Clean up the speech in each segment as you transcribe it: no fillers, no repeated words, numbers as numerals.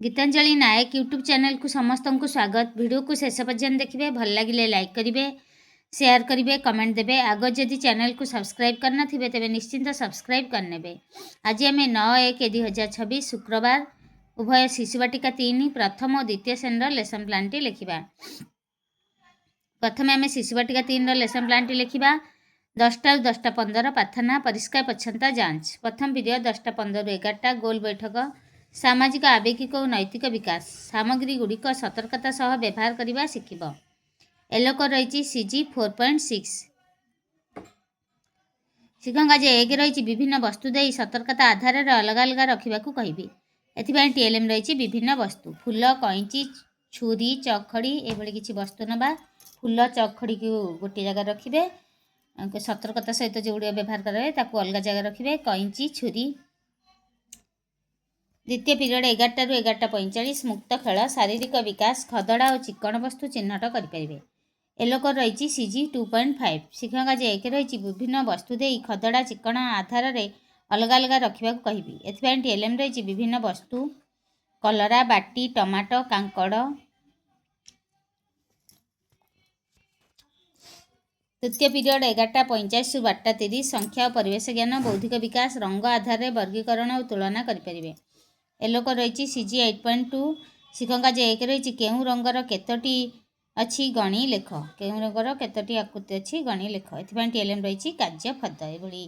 गीतांजलि नायक YouTube channel को समस्त को स्वागत। वीडियो को शेष पर्यंत देखिए, भल लगे लाइक करेंगे, शेयर करेंगे, कमेंट देवे। आग जदि चैनल को सब्सक्राइब करना थे तेज निश्चिंत सब्सक्राइब करने। आज आम 9/1/2026 शुक्रवार उभय शिशुवाटिका 3 प्रथम और द्वितीय श्रेणी लेसन प्लान टी लिखा। प्रथम आम शिशुवाटिका 3 लेसन प्लान टी लिखा। 10टा 10:15 प्रार्थना, परिष्कार परिच्छन्नता जांच। प्रथम पीरियड 10:15 11टा गोल बैठक, सामाजिक आवेगिक और नैतिक विकास। सामग्री गुड़िक सतर्कता सह व्यवहार करने शिखब। एलोक रही CG 4.6। शिक्षक आज 1 रही विभिन्न वस्तु दे सतर्कता आधार में अलग अलग रखा कहि। एथपाई TLM रही विभिन्न वस्तु, फूल, कईची, छुरी, चखड़ी एभली किसी वस्तु नवा। फूल चखड़ी को गोटे जगह रखिए, सतर्कता सहित जो गुड़ा व्यवहार करेंगे अलग जगह रखिए। कईची, छुरी। द्वितीय पीरियड 11टा 11:45 मुक्त खेल, शारीरिक विकास, खदड़ा और चिकण वस्तु चिन्हट करेंगे। एलोक रही CG 2.5। शिक्षक आज 1 रही विभिन्न वस्तु दे खदड़ा चिकण आधार में अलग अलग रखा कहि। एथपाई TLM रही विभिन्न वस्तु, कलरा, बाटी, टमाटो, कांकड़। तृतीय पीरियड 11:45 ରୁ 12:30 संख्या और परिवेश ज्ञान, बौद्धिक विकास, रंग आधार में वर्गीकरण और तुलना करेंगे। एलोक रही CG 8.2। शिक्षक आज 1 रही केउं रंगर केतोटी अच्छी गणी लेख। केउं रंगर केतोटी आकृति अच्छी गणी लेख। एथपाई TLM रही कार्य फद एभली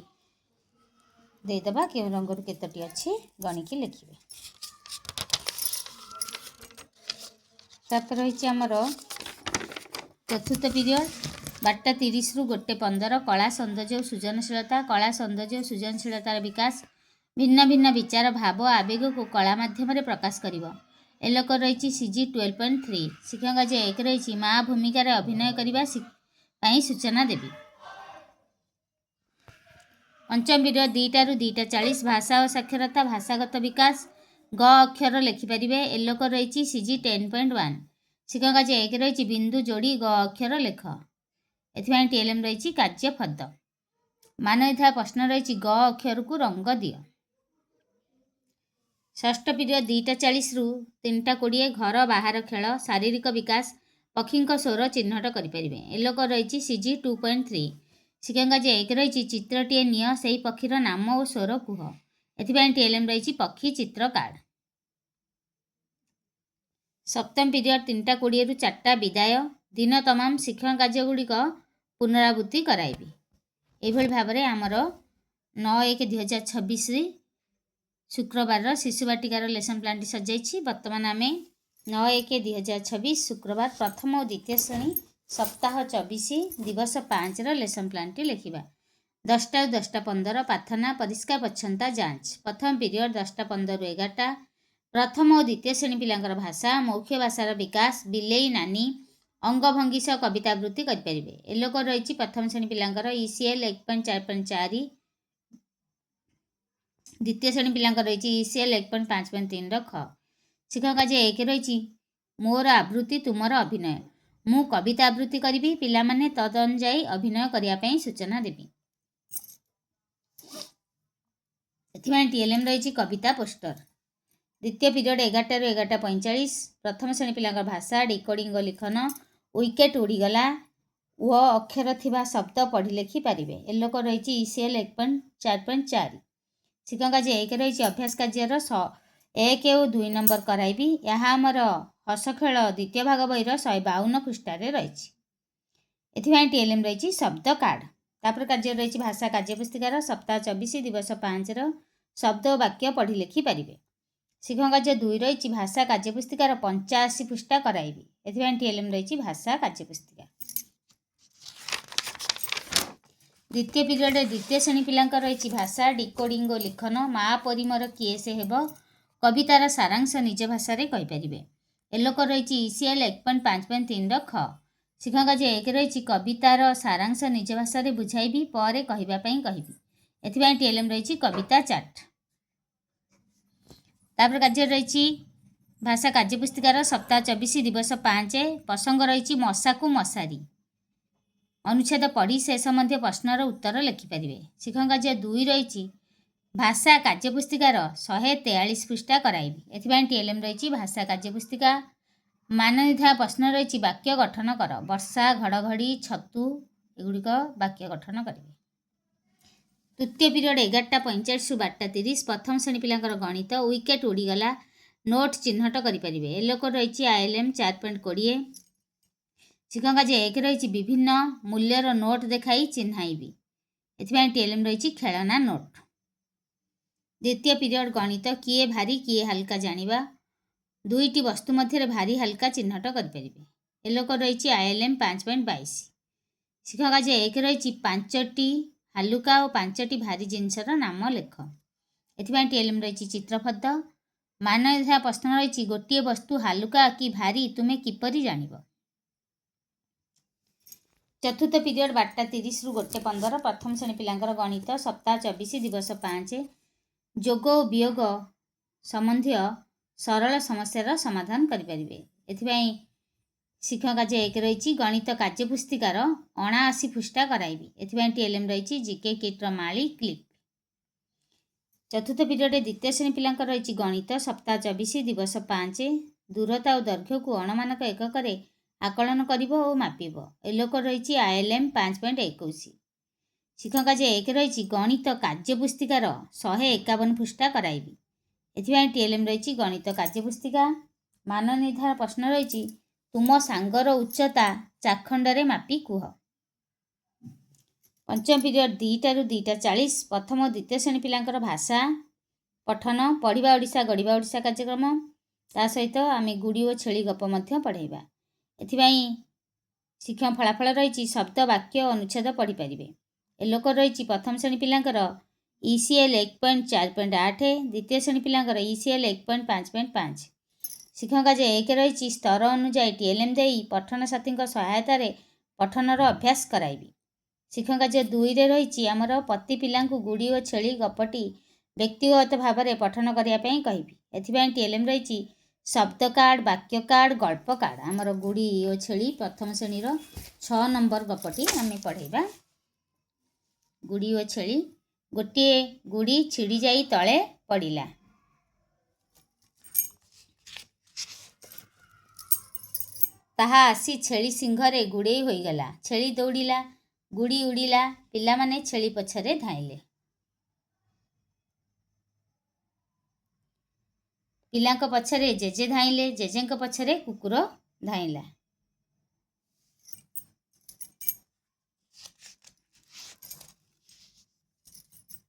देदेबा। केउं रंगर केतोटी अच्छी गणिकी लिखिए। तापर रही आमर चतुर्थ पीरियड 12:30 ରୁ 1:15 कला सौंदर्य और सृजनशीलता। कला सौंदर्य और सृजनशीलतार विकास, भिन्न भिन्न विचार, भाव, आवेग को कला माध्यम प्रकाश करिवो। एलोक रही CG 12.3। शिक्षक आज 1 रही माँ भूमिकार अभिनय करने सूचना देवी। पंचम पीरियड 2टा ରୁ 2:40 भाषा और साक्षरता, भाषागत विकास, ग अक्षर लिखिपारे। एलोक रही CG 10.1। शिक्षक आज 1 रही बिंदु जोड़ी ग अक्षर लेख। एथपाई TLM रही कार्य फद। मान था प्रश्न रही ग अक्षर को रंग दियो। षष्ठ पीरियड 2:40 ରୁ 3:20 घर बाहर खेल, शारीरिक विकास, पक्षी स्वर चिन्हट करेंगे। एलोक रही CG 2.3। शिक्षक आज 1 रही चित्रटीए निय, से पक्षीर नाम और स्वर कुह। एथपाई TLM रही पक्षी चित्र कार्ड। सप्तम पीरियड 3:20 ରୁ 4ଟା विदाय, दिन तमाम शिक्षण कार्यगुड़िक पुनरावृत्ति कराइबी। यही भाव में आमर 9/1/2026 शुक्रवार शिशुवाटिकार लेसन प्लान टी सजाई। बर्तमान आम 9/1/2026 शुक्रवार प्रथम और द्वितीय श्रेणी सप्ताह 24 दिवस 5 लेसन प्लान टी लिखा। 10टा 10:15 प्रार्थना, परिष्कार परिच्छन्नता जांच। प्रथम पीरियड 10:15 ରୁ 11ଟା। प्रथम और द्वितीय श्रेणी पिलांकर भाषा, मौखिक भाषार विकास, बिलेई नानी, अंगभंगी सह कवितावृत्ति करेंगे। एलोक रही प्रथम श्रेणी पिलांकर ECL 1.4.4, द्वितीय श्रेणी पिलांकर रही ECL 1.5.3 ख। शिक्षक आज 1 रही मोर आवृत्ति तुमर अभिनय, मु कविता आवृत्ति करी, पिलामाने तदनुजाई अभिनय करने सूचना देवी। एथपाई TLM रही कविता पोस्टर। द्वितीय पीरियड 11टा ରୁ 11:45 प्रथम श्रेणी पिलांकर भाषा, डिकोडिंग लिखन, विकेट उड़ीगला, व अक्षर थिबा शब्द पढ़ी लिखि पारिबे। एलोक रही ECL 1.4.4। शिक्षक आज 1 रही अभ्यास कार्यर 1 और 2 नंबर कराइबी। यह आमर हस खेल द्वितीय भाग बही 152 पृष्ठार रही। एथपाई TLM रही शब्द कार्ड। तापर कार्य रही भाषा कार्यपुस्तिकार सप्ताह 24 दिवस 5 शब्द और वाक्य पढ़ी लिखि पारिबे। शिक्षक आज 2 रही भाषा कार्यपुस्तिकार 85 पृष्ठा कराइबी। एथपाई TLM रही भाषा कार्यपुस्तिका। द्वितीय पीरियड द्वितीय श्रेणी पिलांकर रही भाषा, डिकोडिंग लिखन, माँ परी मोर किए से हेब, कवितार सारांश निज भाषा रे कहिपारिबे। एलोक रही ECL 1.5.3 ख। शिक्षक आज 1 रही कवितार सारांश निज भाषा रे बुझाइबी, पर कहिबापई कहिबी। एथपाई TLM रही कविता चार्ट। तापर कार्य रही भाषा कार्यपुस्तिकार सप्ताह 24 दिवस 5 प्रसंग रही मशा को मशारी, अनुच्छेद पढ़ी से संबंधी प्रश्नर उत्तर लिखिपारे। शिक्षक आज 2 रही ଭାଷା କାର୍ଯ୍ୟପୁସ୍ତିକାର 143 ପୃଷ୍ଠା କରାଇବି। ଏଥିପାଇଁ TLM ରହିଛି ଭାଷା କାର୍ଯ୍ୟପୁସ୍ତିକା। ମାନ ନିର୍ଦ୍ଧାରଣ ପ୍ରଶ୍ନ ରହିଛି ବାକ୍ୟ ଗଠନ କର। ବର୍ଷା, ଘଡ଼ଘଡ଼ି, ଛତୁ ଏଗୁଡ଼ିକ ବାକ୍ୟ ଗଠନ କରିବେ। ତୃତୀୟ ପିରିୟଡ଼ 11:45ରୁ 12:30 ପ୍ରଥମ ଶ୍ରେଣୀ ପିଲାଙ୍କର ଗଣିତ। ୱିକେଟ୍ ଉଡ଼ିଗଲା। ନୋଟ୍ ଚିହ୍ନଟ କରିପାରିବେ। ଏଲୋକ ରହିଛି ILM 4.20। ଶିକ୍ଷକ ଆଜି 1 ରହିଛି ବିଭିନ୍ନ ମୂଲ୍ୟର ନୋଟ୍ ଦେଖାଇ ଚିହ୍ନାଇବି। ଏଥିପାଇଁ TLM ରହିଛି ଖେଳନା ନୋଟ୍। ଦ୍ୱିତୀୟ ପିରିୟଡ଼ ଗଣିତ। କିଏ ଭାରି କିଏ ହାଲକା ଜାଣିବା। ଦୁଇଟି ବସ୍ତୁ ମଧ୍ୟରେ ଭାରି ହାଲକା ଚିହ୍ନଟ କରିପାରିବେ। ଏଲୋକ ରହିଛି ILM 5.22। ଶିକ୍ଷକ ଆଜି 1 ରହିଛି 5ଟି ହାଲୁକା ଓ 5ଟି ଭାରି ଜିନିଷର ନାମ ଲେଖ। ଏଥିପାଇଁ TLM ରହିଛି ଚିତ୍ରଫଦ। ମାନ ନିର୍ଦ୍ଧାରଣ ପ୍ରଶ୍ନ ରହିଛି ଗୋଟିଏ ବସ୍ତୁ ହାଲୁକା କି ଭାରି ତୁମେ କିପରି ଜାଣିବ। ଚତୁର୍ଥ ପିରିୟଡ଼ 12:30ରୁ 1:15 ପ୍ରଥମ ଶ୍ରେଣୀ ପିଲାଙ୍କର ଗଣିତ। ସପ୍ତାହ 24 ଦିବସ 5। ଯୋଗ ଓ ବିୟୋଗ ସମ୍ବନ୍ଧୀୟ ସରଳ ସମସ୍ୟାର ସମାଧାନ କରିପାରିବେ। ଏଥିପାଇଁ ଶିକ୍ଷକ ଆଜି 1 ରହିଛି ଗଣିତ କାର୍ଯ୍ୟପୁସ୍ତିକାର 79 ପୃଷ୍ଠା କରାଇବି। ଏଥିପାଇଁ TLM ରହିଛି GK କିଟ୍ର ମାଳି କ୍ଲିପ୍। ଚତୁର୍ଥ ପିରିୟଡ଼ରେ ଦ୍ୱିତୀୟ ଶ୍ରେଣୀ ପିଲାଙ୍କର ରହିଛି ଗଣିତ। ସପ୍ତାହ 24 ଦିବସ 5। ଦୂରତା ଓ ଦୈର୍ଘ୍ୟକୁ ଅଣମାନକ ଏକକରେ ଆକଳନ କରିବ ଓ ମାପିବ। ଏଲୋକ ରହିଛି ILM 5.21। ଶିକ୍ଷକ ଆଜି 1 ରହିଛି ଗଣିତ କାର୍ଯ୍ୟପୁସ୍ତିକାର 151 ପୃଷ୍ଠା କରାଇବି। ଏଥିପାଇଁ TLM ରହିଛି ଗଣିତ କାର୍ଯ୍ୟପୁସ୍ତିକା। ମାନ ନିର୍ଦ୍ଧାରଣ ପ୍ରଶ୍ନ ରହିଛି ତୁମ ସାଙ୍ଗର ଉଚ୍ଚତା ଚାଖଣ୍ଡରେ ମାପି କୁହ। ପଞ୍ଚମ ପିରିୟଡ଼ 2ଟାରୁ 2:40 ପ୍ରଥମ ଓ ଦ୍ୱିତୀୟ ଶ୍ରେଣୀ ପିଲାଙ୍କର ଭାଷା ପଠନ। ପଢ଼ିବା ଓଡ଼ିଶା ଗଢ଼ିବା ଓଡ଼ିଶା କାର୍ଯ୍ୟକ୍ରମ। ତା ସହିତ ଆମେ ଗୁଡ଼ି ଓ ଛେଳି ଗପ ମଧ୍ୟ ପଢ଼ାଇବା। ଏଥିପାଇଁ ଶିକ୍ଷକ ଫଳାଫଳ ରହିଛି ଶବ୍ଦ, ବାକ୍ୟ ଓ ଅନୁଚ୍ଛେଦ ପଢ଼ିପାରିବେ। ଏଲୋକ ରହିଛି ପ୍ରଥମ ଶ୍ରେଣୀ ପିଲାଙ୍କର ECL 1.4.8। ଦ୍ୱିତୀୟ ଶ୍ରେଣୀ ପିଲାଙ୍କର ECL 1.5.5। ଶିକ୍ଷକ ଆଜି 1 ରହିଛି ସ୍ତର ଅନୁଯାୟୀ TLM ଦେଇ ପଠନ ସାଥୀଙ୍କ ସହାୟତାରେ ପଠନର ଅଭ୍ୟାସ କରାଇବି। ଶିକ୍ଷକ ଆଜି 2ରେ ରହିଛି ଆମର ପ୍ରତି ପିଲାଙ୍କୁ ଗୁଡ଼ି ଓ ଛେଳି ଗପଟି ବ୍ୟକ୍ତିଗତ ଭାବରେ ପଠନ କରିବା ପାଇଁ କହିବି। ଏଥିପାଇଁ TLM ରହିଛି ଶବ୍ଦ କାର୍ଡ଼, ବାକ୍ୟ କାର୍ଡ଼, ଗଳ୍ପ କାର୍ଡ଼। ଆମର ଗୁଡ଼ି ଓ ଛେଳି ପ୍ରଥମ ଶ୍ରେଣୀର 6 ନମ୍ବର ଗପଟି ଆମେ ପଢ଼ାଇବା। ଗୁଡ଼ି ଓ ଛେଳି। ଗୋଟିଏ ଗୁଡ଼ି ଛିଡ଼ି ଯାଇ ତଳେ ପଡ଼ିଲା। ତାହା ଆସି ଛେଳି ସିଂଘରେ ଗୁଡ଼େଇ ହୋଇଗଲା। ଛେଳି ଦୌଡ଼ିଲା, ଗୁଡ଼ି ଉଡ଼ିଲା, ପିଲାମାନେ ଛେଳି ପଛରେ ଧାଇଁଲେ। ପିଲାଙ୍କ ପଛରେ ଜେଜେ ଧାଇଁଲେ, ଜେଜେଙ୍କ ପଛରେ କୁକୁର ଧାଇଁଲା।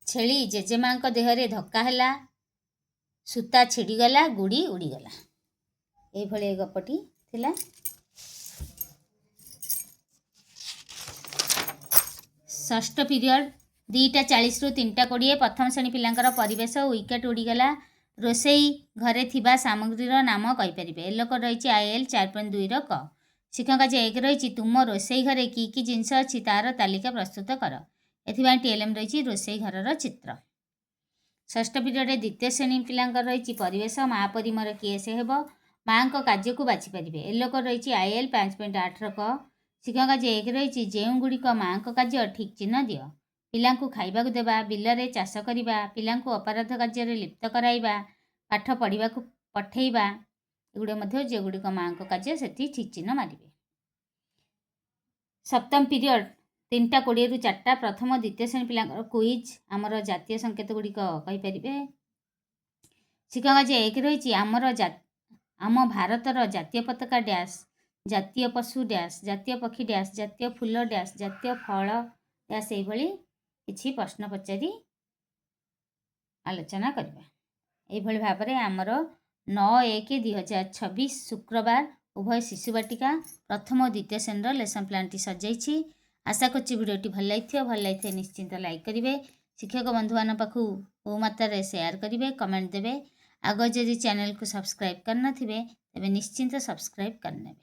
ଛେଳି ଜେଜେମାଙ୍କ ଦେହରେ ଧକ୍କା ହେଲା, ସୂତା ଛିଡ଼ିଗଲା, ଗୁଡ଼ି ଉଡ଼ିଗଲା। ଏଇଭଳି ଏ ଗପଟି ଥିଲା। ଷଷ୍ଠ ପିରିୟଡ଼ 2:40ରୁ 3:20 ପ୍ରଥମ ଶ୍ରେଣୀ ପିଲାଙ୍କର ପରିବେଶ। ୱିକେଟ୍ ଉଡ଼ିଗଲା। ରୋଷେଇ ଘରେ ଥିବା ସାମଗ୍ରୀର ନାମ କହିପାରିବେ। ଏଲୋକ ରହିଛି IL 4.2ର କ। ଶିକ୍ଷକ ଆଜି 1 ରହିଛି ତୁମ ରୋଷେଇ ଘରେ କି କି ଜିନିଷ ଅଛି ତାର ତାଲିକା ପ୍ରସ୍ତୁତ କର। ଏଥିପାଇଁ TLM ରହିଛି ରୋଷେଇ ଘରର ଚିତ୍ର। ଷଷ୍ଠ ପିରିୟଡ଼ରେ ଦ୍ୱିତୀୟ ଶ୍ରେଣୀ ପିଲାଙ୍କର ରହିଛି ପରିବେଶ। ମା ପରି ମୋର କିଏ ସେ ହେବ। ମାଙ୍କ କାର୍ଯ୍ୟକୁ ବାଛିପାରିବେ। ଏଲୋକ ରହିଛି IL 5.8ର କ। ଶିକ୍ଷକ ଆଜି 1 ରହିଛି ଯେଉଁଗୁଡ଼ିକ ମାଙ୍କ କାର୍ଯ୍ୟ ଠିକ୍ ଚିହ୍ନ ଦିଅ। ପିଲାଙ୍କୁ ଖାଇବାକୁ ଦେବା, ବିଲରେ ଚାଷ କରିବା, ପିଲାଙ୍କୁ ଅପରାଧ କାର୍ଯ୍ୟରେ ଲିପ୍ତ କରାଇବା, ପାଠ ପଢ଼ିବାକୁ ପଠେଇବା, ଏଗୁଡ଼ିକ ମଧ୍ୟ ଯେଉଁଗୁଡ଼ିକ ମାଙ୍କ କାର୍ଯ୍ୟ ସେଠି ଠିକ୍ ଚିହ୍ନ ମାରିବେ। ସପ୍ତମ ପିରିୟଡ଼ 3:20ରୁ 4ଟା ପ୍ରଥମ ଓ ଦ୍ୱିତୀୟ ଶ୍ରେଣୀ ପିଲାଙ୍କର କୁଇଜ୍। ଆମର ଜାତୀୟ ସଂକେତ ଗୁଡ଼ିକ କହିପାରିବେ। ଶିକ୍ଷକ ଆଜି 1 ରହିଛି ଆମ ଭାରତର ଜାତୀୟ ପତାକା ଡ୍ୟାସ୍, ଜାତୀୟ ପଶୁ ଡ୍ୟାସ୍, ଜାତୀୟ ପକ୍ଷୀ ଡ୍ୟାସ୍, ଜାତୀୟ ଫୁଲ ଡ୍ୟାସ୍, ଜାତୀୟ ଫଳ ଡ୍ୟାସ୍। ଏଇଭଳି କିଛି ପ୍ରଶ୍ନ ପଚାରି ଆଲୋଚନା କରିବା। ଏଇଭଳି ଭାବରେ ଆମର 9/1/2026 ଶୁକ୍ରବାର ଉଭୟ ଶିଶୁ ବାଟିକା ପ୍ରଥମ ଓ ଦ୍ୱିତୀୟ ଶ୍ରେଣୀର ଲେସନ୍ ପ୍ଲାନ୍ଟି ସଜାଇଛି। ଆଶା କରୁଛି ଭିଡ଼ିଓଟି ଭଲ ଲାଗିଥିବ ନିଶ୍ଚିନ୍ତ ଲାଇକ୍ କରିବେ। ଶିକ୍ଷକ ବନ୍ଧୁମାନଙ୍କ ପାଖକୁ ବହୁ ମାତ୍ରାରେ ସେୟାର କରିବେ, କମେଣ୍ଟ ଦେବେ। ଆଗ ଯଦି ଚ୍ୟାନେଲକୁ ସବସ୍କ୍ରାଇବ୍ କରିନଥିବେ ତେବେ ନିଶ୍ଚିନ୍ତ ସବସ୍କ୍ରାଇବ୍ କରିନେବେ।